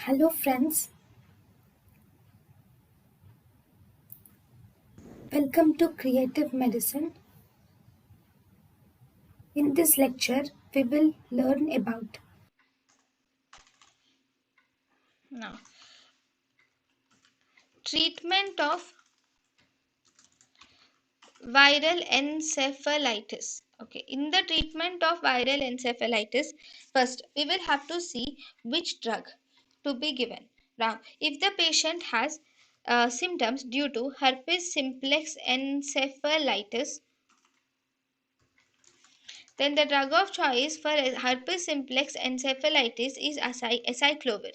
Hello, friends. Welcome to Creative Medicine. In this lecture, we will learn about Now, treatment of viral encephalitis. Okay, in the treatment of viral encephalitis, first we will have to see which drug to be given. Now, if the patient has symptoms due to herpes simplex encephalitis, then the drug of choice for herpes simplex encephalitis is acyclovir.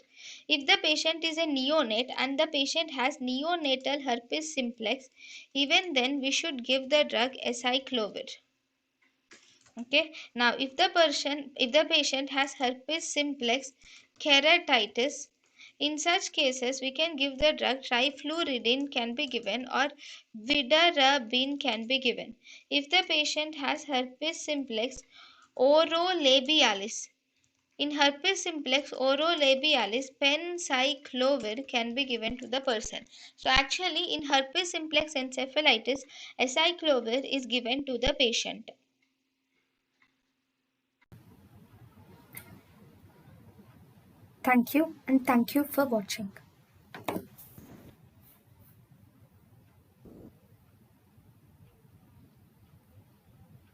If the patient is a neonate and the patient has neonatal herpes simplex, even then we should give the drug acyclovir. Okay. Now, if the patient has herpes simplex keratitis, in such cases we can give the drug trifluridine can be given or vidarabine can be given. If the patient has herpes simplex orolabialis, in herpes simplex orolabialis, penciclovir can be given to the person. So actually in herpes simplex encephalitis, acyclovir is given to the patient. thank you and thank you for watching.